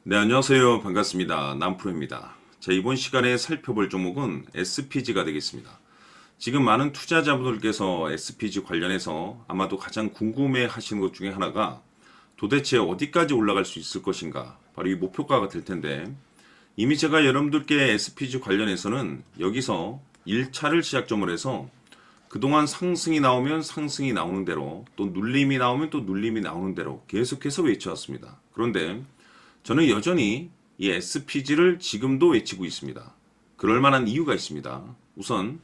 네, 안녕하세요. 반갑습니다. 남프로입니다. 자, 이번 시간에 살펴볼 종목은 SPG가 되겠습니다. 지금 많은 투자자분들께서 SPG 관련해서 아마도 가장 궁금해 하시는 것 중에 하나가 도대체 어디까지 올라갈 수 있을 것인가? 바로 이 목표가가 될 텐데, 이미 제가 여러분들께 SPG 관련해서는 여기서 1차를 시작점으로 해서 그동안 상승이 나오면 상승이 나오는 대로, 또 눌림이 나오면 또 눌림이 나오는 대로 계속해서 외쳐왔습니다. 그런데 저는 여전히 이 SPG를 지금도 외치고 있습니다. 그럴 만한 이유가 있습니다. 우선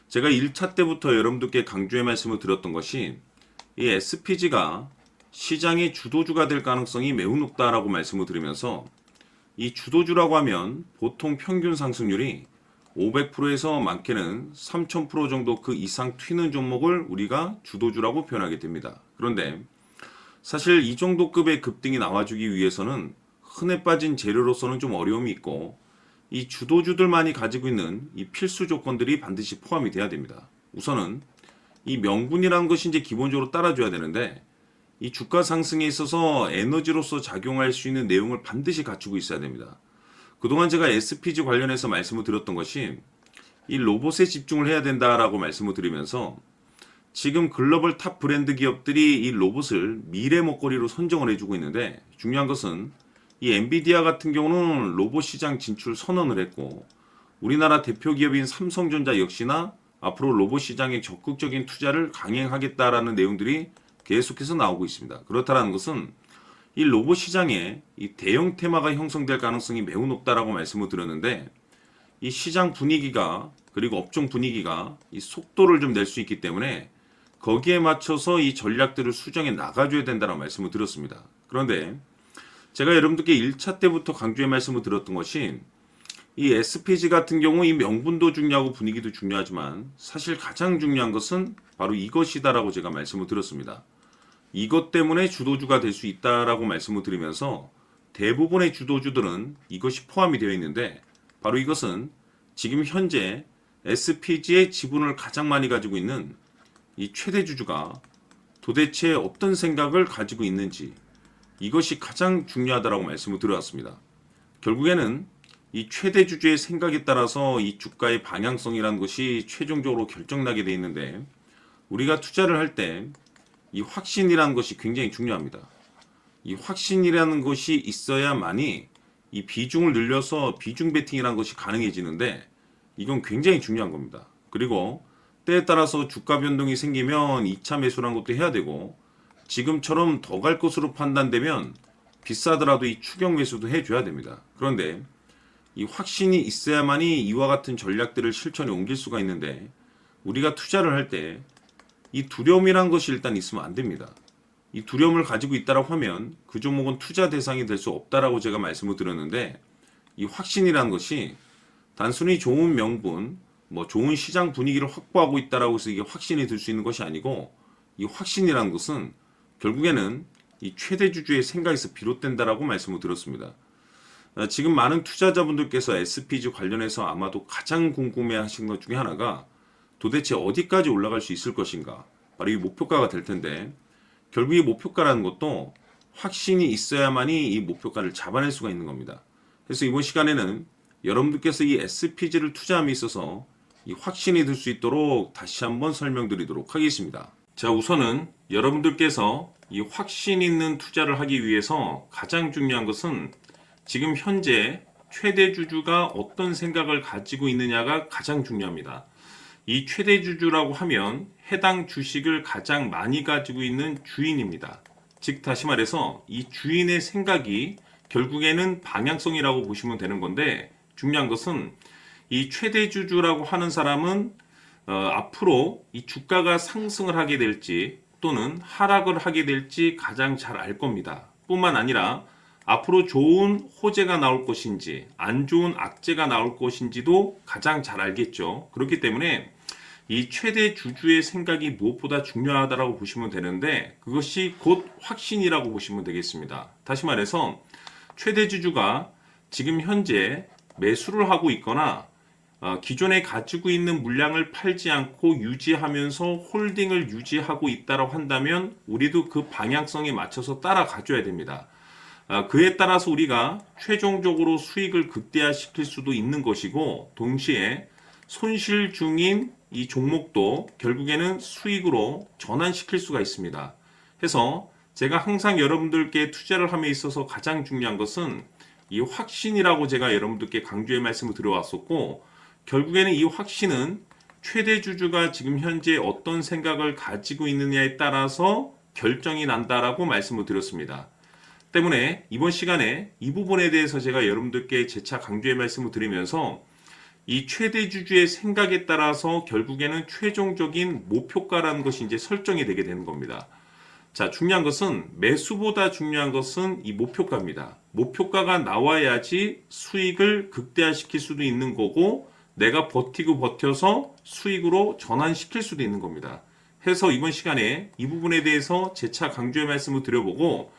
제가 1차 때부터 여러분들께 강조의 말씀을 드렸던 것이 이 SPG가 시장의 주도주가 될 가능성이 매우 높다라고 말씀을 드리면서, 이 주도주라고 하면 보통 평균 상승률이 500%에서 많게는 3000% 정도 그 이상 튀는 종목을 우리가 주도주라고 표현하게 됩니다. 그런데 사실 이 정도 급의 급등이 나와주기 위해서는 흔해 빠진 재료로서는 좀 어려움이 있고, 이 주도주들만이 가지고 있는 이 필수 조건들이 반드시 포함이 돼야 됩니다. 우선은 이 명분이라는 것이 이제 기본적으로 따라줘야 되는데, 이 주가 상승에 있어서 에너지로서 작용할 수 있는 내용을 반드시 갖추고 있어야 됩니다. 그동안 제가 SPG 관련해서 말씀을 드렸던 것이 이 로봇에 집중을 해야 된다라고 말씀을 드리면서, 지금 글로벌 탑 브랜드 기업들이 이 로봇을 미래 먹거리로 선정을 해주고 있는데, 중요한 것은 이 엔비디아 같은 경우는 로봇 시장 진출 선언을 했고, 우리나라 대표 기업인 삼성전자 역시나 앞으로 로봇 시장에 적극적인 투자를 강행하겠다라는 내용들이 계속해서 나오고 있습니다. 그렇다는 것은 이 로봇 시장에 이 대형 테마가 형성될 가능성이 매우 높다라고 말씀을 드렸는데, 이 시장 분위기가, 그리고 업종 분위기가 이 속도를 좀 낼 수 있기 때문에 거기에 맞춰서 이 전략들을 수정해 나가줘야 된다는 말씀을 드렸습니다. 그런데 제가 여러분들께 1차 때부터 강조의 말씀을 드렸던 것이, 이 SPG 같은 경우 이 명분도 중요하고 분위기도 중요하지만 사실 가장 중요한 것은 바로 이것이다라고 제가 말씀을 드렸습니다. 이것 때문에 주도주가 될 수 있다라고 말씀을 드리면서, 대부분의 주도주들은 이것이 포함이 되어 있는데, 바로 이것은 지금 현재 SPG의 지분을 가장 많이 가지고 있는 이 최대 주주가 도대체 어떤 생각을 가지고 있는지, 이것이 가장 중요하다라고 말씀을 드려왔습니다. 결국에는 이 최대 주주의 생각에 따라서 이 주가의 방향성이라는 것이 최종적으로 결정나게 되어 있는데, 우리가 투자를 할 때 이 확신이라는 것이 굉장히 중요합니다. 이 확신이라는 것이 있어야만이 이 비중을 늘려서 비중 베팅이라는 것이 가능해지는데, 이건 굉장히 중요한 겁니다. 그리고 때에 따라서 주가 변동이 생기면 2차 매수라는 것도 해야 되고, 지금처럼 더 갈 것으로 판단되면 비싸더라도 이 추격 매수도 해줘야 됩니다. 그런데 이 확신이 있어야만이 이와 같은 전략들을 실천에 옮길 수가 있는데, 우리가 투자를 할 때 이 두려움이란 것이 일단 있으면 안 됩니다. 이 두려움을 가지고 있다라고 하면 그 종목은 투자 대상이 될 수 없다라고 제가 말씀을 드렸는데, 이 확신이라는 것이 단순히 좋은 명분, 좋은 시장 분위기를 확보하고 있다라고 해서 이게 확신이 들 수 있는 것이 아니고, 이 확신이라는 것은 결국에는 이 최대 주주의 생각에서 비롯된다라고 말씀을 드렸습니다. 지금 많은 투자자분들께서 SPG 관련해서 아마도 가장 궁금해 하신 것 중에 하나가 도대체 어디까지 올라갈 수 있을 것인가, 바로 이 목표가가 될 텐데, 결국 이 목표가라는 것도 확신이 있어야만이 이 목표가를 잡아낼 수가 있는 겁니다. 그래서 이번 시간에는 여러분들께서 이 SPG를 투자함에 있어서 이 확신이 들 수 있도록 다시 한번 설명드리도록 하겠습니다. 자, 우선은 여러분들께서 이 확신 있는 투자를 하기 위해서 가장 중요한 것은 지금 현재 최대 주주가 어떤 생각을 가지고 있느냐가 가장 중요합니다. 이 최대 주주라고 하면 해당 주식을 가장 많이 가지고 있는 주인입니다. 즉 다시 말해서 이 주인의 생각이 결국에는 방향성이라고 보시면 되는 건데, 중요한 것은 이 최대 주주라고 하는 사람은 앞으로 이 주가가 상승을 하게 될지 또는 하락을 하게 될지 가장 잘 알 겁니다. 뿐만 아니라 앞으로 좋은 호재가 나올 것인지 안 좋은 악재가 나올 것인지도 가장 잘 알겠죠. 그렇기 때문에 이 최대 주주의 생각이 무엇보다 중요하다고 보시면 되는데, 그것이 곧 확신이라고 보시면 되겠습니다. 다시 말해서 최대 주주가 지금 현재 매수를 하고 있거나 기존에 가지고 있는 물량을 팔지 않고 유지하면서 홀딩을 유지하고 있다고 한다면 우리도 그 방향성에 맞춰서 따라가줘야 됩니다. 그에 따라서 우리가 최종적으로 수익을 극대화시킬 수도 있는 것이고 동시에 손실 중인 이 종목도 결국에는 수익으로 전환시킬 수가 있습니다. 해서 제가 항상 여러분들께 투자를 함에 있어서 가장 중요한 것은 이 확신이라고 제가 여러분들께 강조의 말씀을 드려왔었고 결국에는 이 확신은 최대 주주가 지금 현재 어떤 생각을 가지고 있느냐에 따라서 결정이 난다라고 말씀을 드렸습니다. 때문에 이번 시간에 이 부분에 대해서 제가 여러분들께 재차 강조의 말씀을 드리면서 이 최대 주주의 생각에 따라서 결국에는 최종적인 목표가라는 것이 이제 설정이 되게 되는 겁니다. 자, 중요한 것은 매수보다 중요한 것은 이 목표가입니다. 목표가가 나와야지 수익을 극대화시킬 수도 있는 거고 내가 버티고 버텨서 수익으로 전환시킬 수도 있는 겁니다. 해서 이번 시간에 이 부분에 대해서 재차 강조의 말씀을 드려보고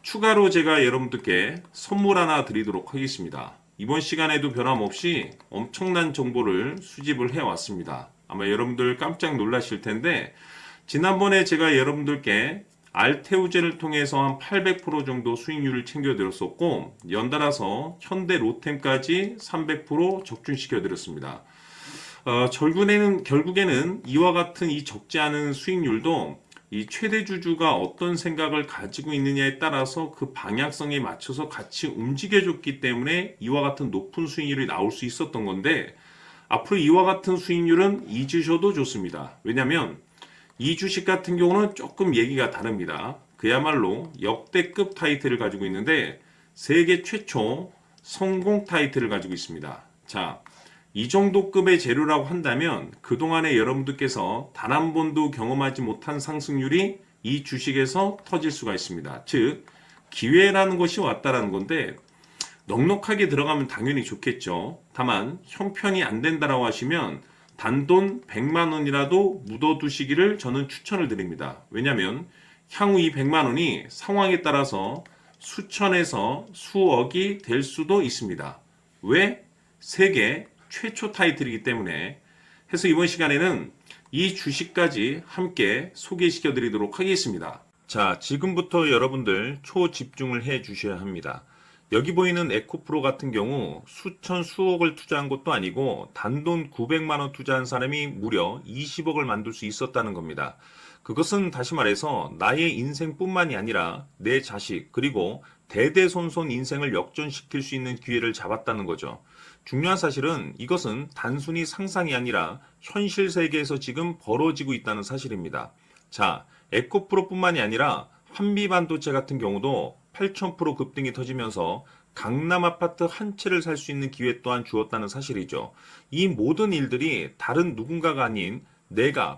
추가로 제가 여러분들께 선물 하나 드리도록 하겠습니다. 이번 시간에도 변함없이 엄청난 정보를 수집을 해왔습니다. 아마 여러분들 깜짝 놀라실 텐데 지난번에 제가 여러분들께 알테우제를 통해서 한 800% 정도 수익률을 챙겨드렸었고 연달아서 현대 로템까지 300% 적중시켜드렸습니다. 결국에는 이와 같은 이 적지 않은 수익률도 이 최대 주주가 어떤 생각을 가지고 있느냐에 따라서 그 방향성에 맞춰서 같이 움직여줬기 때문에 이와 같은 높은 수익률이 나올 수 있었던 건데 앞으로 이와 같은 수익률은 잊으셔도 좋습니다. 왜냐하면 이 주식 같은 경우는 조금 얘기가 다릅니다. 그야말로 역대급 타이틀을 가지고 있는데 세계 최초 성공 타이틀을 가지고 있습니다. 자, 이 정도 급의 재료라고 한다면 그동안에 여러분들께서 단 한 번도 경험하지 못한 상승률이 이 주식에서 터질 수가 있습니다. 즉 기회라는 것이 왔다라는 건데 넉넉하게 들어가면 당연히 좋겠죠. 다만 형편이 안 된다라고 하시면 단돈 100만 원이라도 묻어두시기를 저는 추천을 드립니다. 왜냐하면 향후 이 100만 원이 상황에 따라서 수천에서 수억이 될 수도 있습니다. 왜? 세계 최초 타이틀이기 때문에. 해서 이번 시간에는 이 주식까지 함께 소개시켜 드리도록 하겠습니다. 자, 지금부터 여러분들 초집중을 해 주셔야 합니다. 여기 보이는 에코프로 같은 경우 수천 수억을 투자한 것도 아니고 단돈 900만 원 투자한 사람이 무려 20억을 만들 수 있었다는 겁니다. 그것은 다시 말해서 나의 인생뿐만이 아니라 내 자식 그리고 대대손손 인생을 역전시킬 수 있는 기회를 잡았다는 거죠. 중요한 사실은 이것은 단순히 상상이 아니라 현실 세계에서 지금 벌어지고 있다는 사실입니다. 자, 에코프로뿐만이 아니라 한미반도체 같은 경우도 8,000% 급등이 터지면서 강남 아파트 한 채를 살 수 있는 기회 또한 주었다는 사실이죠. 이 모든 일들이 다른 누군가가 아닌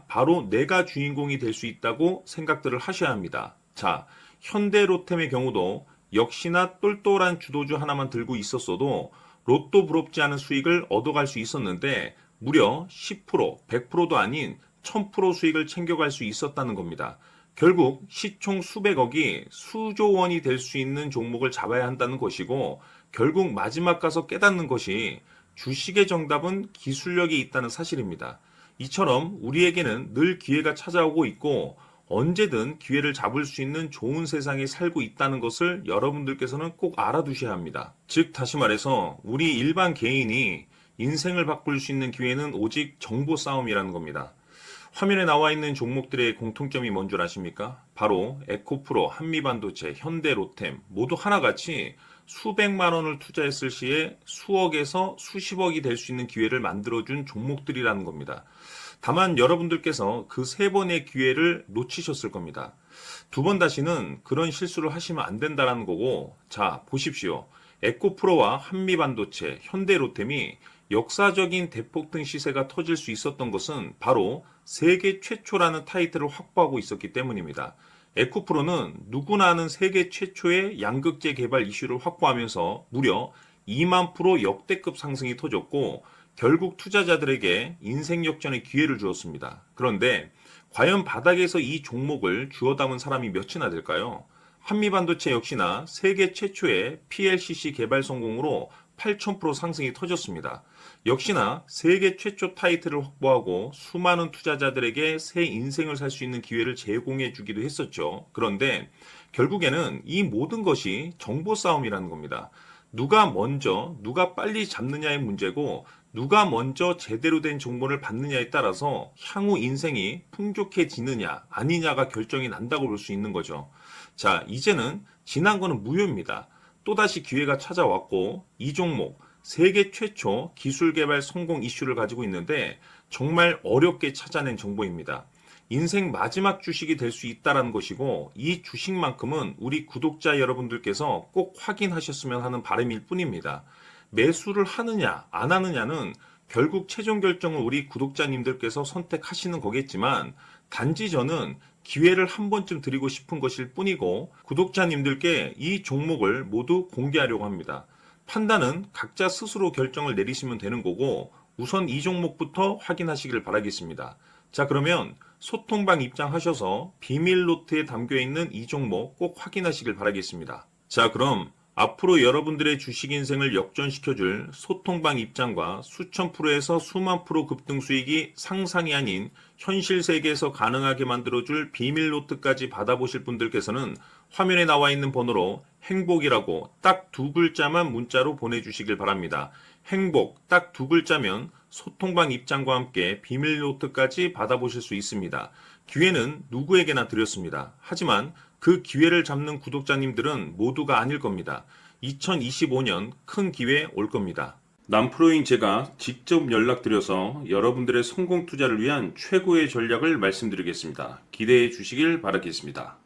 바로 내가 주인공이 될 수 있다고 생각들을 하셔야 합니다. 자, 현대로템의 경우도 역시나 똘똘한 주도주 하나만 들고 있었어도 로또 부럽지 않은 수익을 얻어갈 수 있었는데 무려 10%, 100%도 아닌 1000% 수익을 챙겨갈 수 있었다는 겁니다. 결국 시총 수백억이 수조 원이 될 수 있는 종목을 잡아야 한다는 것이고 결국 마지막 가서 깨닫는 것이 주식의 정답은 기술력이 있다는 사실입니다. 이처럼 우리에게는 늘 기회가 찾아오고 있고 언제든 기회를 잡을 수 있는 좋은 세상에 살고 있다는 것을 여러분들께서는 꼭 알아두셔야 합니다. 즉 다시 말해서 우리 일반 개인이 인생을 바꿀 수 있는 기회는 오직 정보 싸움이라는 겁니다. 화면에 나와 있는 종목들의 공통점이 뭔 줄 아십니까? 바로 에코프로, 한미반도체, 현대로템 모두 하나같이 수백만 원을 투자했을 시에 수억에서 수십억이 될 수 있는 기회를 만들어준 종목들이라는 겁니다. 다만 여러분들께서 그 세 번의 기회를 놓치셨을 겁니다. 두 번 다시는 그런 실수를 하시면 안 된다는 거고, 자, 보십시오. 에코프로와 한미반도체, 현대로템이 역사적인 대폭등 시세가 터질 수 있었던 것은 바로 세계 최초라는 타이틀을 확보하고 있었기 때문입니다. 에코프로는 누구나 아는 세계 최초의 양극재 개발 이슈를 확보하면서 무려 2만 프로 역대급 상승이 터졌고 결국 투자자들에게 인생 역전의 기회를 주었습니다. 그런데 과연 바닥에서 이 종목을 주워 담은 사람이 몇이나 될까요? 한미반도체 역시나 세계 최초의 PLCC 개발 성공으로 8,000% 상승이 터졌습니다. 역시나 세계 최초 타이틀을 확보하고 수많은 투자자들에게 새 인생을 살 수 있는 기회를 제공해 주기도 했었죠. 그런데 결국에는 이 모든 것이 정보 싸움이라는 겁니다. 누가 먼저, 누가 빨리 잡느냐의 문제고, 누가 먼저 제대로 된 정보를 받느냐에 따라서 향후 인생이 풍족해지느냐, 아니냐가 결정이 난다고 볼 수 있는 거죠. 자, 이제는 지난 거는 무효입니다. 또다시 기회가 찾아왔고, 이 종목, 세계 최초 기술 개발 성공 이슈를 가지고 있는데, 정말 어렵게 찾아낸 정보입니다. 인생 마지막 주식이 될 수 있다는 것이고, 이 주식만큼은 우리 구독자 여러분들께서 꼭 확인하셨으면 하는 바람일 뿐입니다. 매수를 하느냐 안 하느냐는 결국 최종 결정을 우리 구독자님들께서 선택하시는 거겠지만, 단지 저는 기회를 한 번쯤 드리고 싶은 것일 뿐이고, 구독자님들께 이 종목을 모두 공개하려고 합니다. 판단은 각자 스스로 결정을 내리시면 되는 거고, 우선 이 종목부터 확인하시길 바라겠습니다. 자, 그러면 소통방 입장하셔서 비밀 노트에 담겨 있는 이 종목 꼭 확인하시길 바라겠습니다. 자, 그럼 앞으로 여러분들의 주식 인생을 역전시켜줄 소통방 입장과 수천 프로에서 수만 프로 급등 수익이 상상이 아닌 현실 세계에서 가능하게 만들어줄 비밀 노트까지 받아보실 분들께서는 화면에 나와 있는 번호로 행복이라고 딱 두 글자만 문자로 보내주시길 바랍니다. 행복 딱 두 글자면 소통방 입장과 함께 비밀 노트까지 받아보실 수 있습니다. 기회는 누구에게나 드렸습니다. 하지만 그 기회를 잡는 구독자님들은 모두가 아닐 겁니다. 2025년 큰 기회 올 겁니다. 남프로인 제가 직접 연락드려서 여러분들의 성공 투자를 위한 최고의 전략을 말씀드리겠습니다. 기대해 주시길 바라겠습니다.